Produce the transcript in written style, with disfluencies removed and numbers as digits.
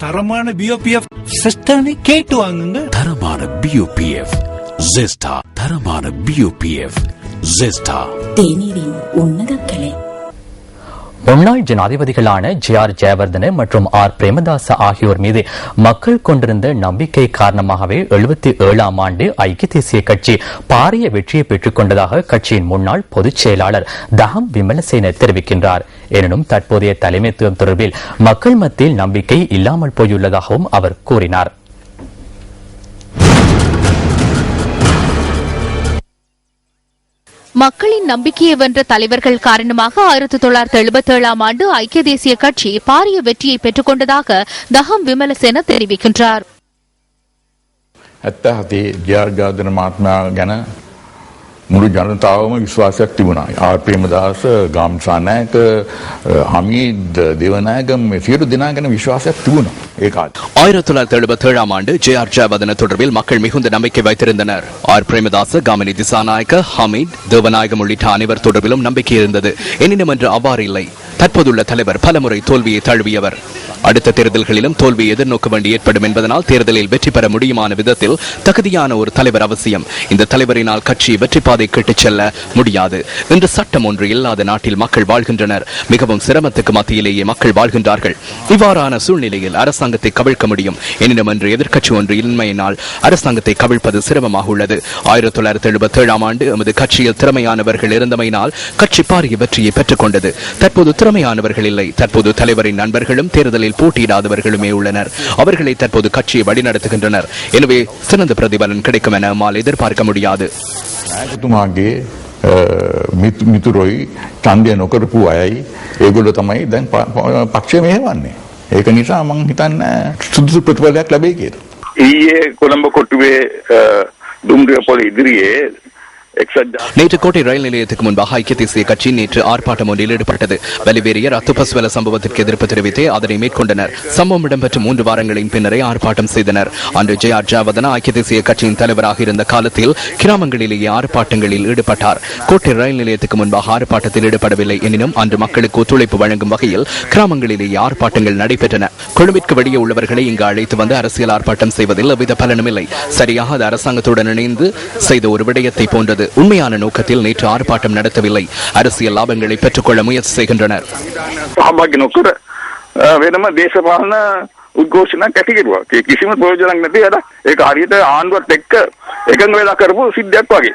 தரமான பிஓபிஎஃப் சிஸ்டனை கேட்டு வாங்குங்க. தரமான பிஓபிஎஃப் ஜெஸ்டா. தரமான பிஓபிஎஃப் ஜெஸ்டா. தேநீரின் உன்னத கிளை. முன்னாள் ஜனாதிபதிகளான ஜே.ஆர். ஜெயவர்தன மற்றும் ஆர். பிரேமதாச ஆகியோர் மீது மக்கள் கொண்டிருந்த நம்பிக்கை காரணமாகவே 77ஆம் ஆண்டு ஐக்கிய தேசிய கட்சி பாரிய வெற்றியை பெற்றுக் கொண்டதாக கட்சியின் முன்னாள் பொதுச் செயலாளர் தஹம் விமலசேன தெரிவிக்கின்றார். எனினும் தற்போதைய தலைமைத்துவம் தொடர்பில் மக்கள் மத்தியில் நம்பிக்கை இல்லாமல் போயுள்ளதாகவும் அவர் கூறினார். மக்களின் நம்பிக்கையை வென்ற தலைவர்கள் காரணமாக 1977ஆம் ஆண்டு ஐக்கிய தேசிய கட்சி பாரிய வெற்றியை பெற்றுக் கொண்டதாக தஹம் விமலசேன தெரிவிக்கின்றார். මුළු ජනතාවම විශ්වාසයක් තිබුණා. ආර් ප්‍රේමදාස, ගාම්සානායක, හමීද් දේවනායක මේ සියලු දෙනා ගැන විශ්වාසයක් තිබුණා. ඒ කාලේ 1977ஆம் ஆண்டு ஜே.ஆர். ஜெயவர்தன தொடர்பில் மக்கள் மிகுந்த நம்பிக்கை வைத்திருந்தனர். ஆர். பிரேமதாச, காமினி திசாநாயக்க, ஹமீத் தேவநாயகம் உள்ளிட்ட அனைவர் தொடர்பிலும் நம்பிக்கை இருந்தது. எனினும் என்று அவ்வாறு இல்லை. தற்போதுள்ள தலைவர் பலமுறை தோல்வியை தழுவியவர். அடுத்த தேர்தல்களிலும் தோல்வியை எதிர்நோக்க வேண்டி ஏற்படும் என்பதனால் தேர்தலில் வெற்றி பெற முடியுமான விதத்தில் தகுதியான ஒரு தலைவர் அவசியம். இந்த தலைவரினால் கட்சி வெற்றி பாதை கெட்டுச் செல்ல முடியாது. இன்று சட்டம் ஒன்று இல்லாத நாட்டில் மக்கள் வாழ்கின்றனர். மிகவும் சிரமத்துக்கு மத்தியிலேயே மக்கள் வாழ்கின்றார்கள். இவ்வாறான சூழ்நிலையில் அரசாங்கத்தை கவிழ்க்க முடியும். எனினும் என்று எதிர்க்கட்சி ஒன்று இன்மையினால் அரசாங்கத்தை கவிழ்ப்பது சிரமமாக உள்ளது. 1977ஆம் ஆண்டு எமது கட்சியில் திறமையானவர்கள் இருந்தமையினால் கட்சி பாரிய வெற்றியை பெற்றுக் கொண்டது. தற்போது திறமையானவர்கள் இல்லை. தற்போது தலைவரின் நண்பர்களும் தேர்தலில் போட்டியிடாதவர்களுமே உள்ளனர். அவர்களை தற்போது கட்சியை வழிநடத்துகின்றனர். எனவே சிறந்த பிரதிபலன் கிடைக்கும் என நம்மால் எதிர்பார்க்க முடியாது. நாயகතුමාගේ මිතුරොයි ඡන්දය නොකරපු අයයි ඒගොල්ලෝ තමයි දැන් පක්ෂය මෙහෙවන්නේ. ඒක නිසා මම හිතන්නේ සුදුසු ප්‍රතිඵලයක් ලැබෙයි කියලා. ඊයේ කොළඹ කොටුවේ දුම්රිය පොළ ඉදිරියේ நேற்று கோட்டை ரயில் நிலையத்துக்கு முன்பாக ஐக்கிய தேசிய கட்சி நேற்று ஆர்ப்பாட்டம் ஒன்றில் ஈடுபட்டது. வலிவேறிய ரத்துபஸ்வல சம்பவத்திற்கு எதிர்ப்பு தெரிவித்தே அதனை மேற்கொண்டனர். சம்பவம் இடம்பெற்ற 3 வாரங்களின் பின்னரே ஆர்ப்பாட்டம் செய்தனர். அன்று ஜே.ஆர். ஜெயவர்தன ஐக்கிய தேசிய கட்சியின் தலைவராக இருந்த காலத்தில் கிராமங்களிலேயே ஆர்ப்பாட்டங்களில் ஈடுபட்டார். கோட்டை ரயில் நிலையத்துக்கு முன்பாக ஆர்ப்பாட்டத்தில் ஈடுபடவில்லை. எனினும் அன்று மக்களுக்கு ஒத்துழைப்பு வழங்கும் வகையில் கிராமங்களிலேயே ஆர்ப்பாட்டங்கள் நடைபெற்றன. கொழும்பிற்கு வெளியே உள்ளவர்களை இங்கு அழைத்து வந்து அரசியல் ஆர்ப்பாட்டம் செய்வதில் எவ்வித பலனும் இல்லை. சரியாக அது அரசாங்கத்துடன் இணைந்து செய்த ஒரு விடயத்தை போன்றது. உண்மையான நோக்கத்தில் நேற்று ஆர்ப்பாட்டம் நடத்தவில்லை. அரசியல் லாபங்களை பெற்றுக்கொள்ள முயற்சி செய்கின்றனர். වෙනම දේශපාලන උද්ඝෝෂණයක් ඇති කෙරුවා. කිසිම ප්‍රයෝජනයක් නැති අර ඒක හරියට ආණ්ඩුවත් එක්ක එකඟ වෙලා කරපු සිද්ධියක් වගේ.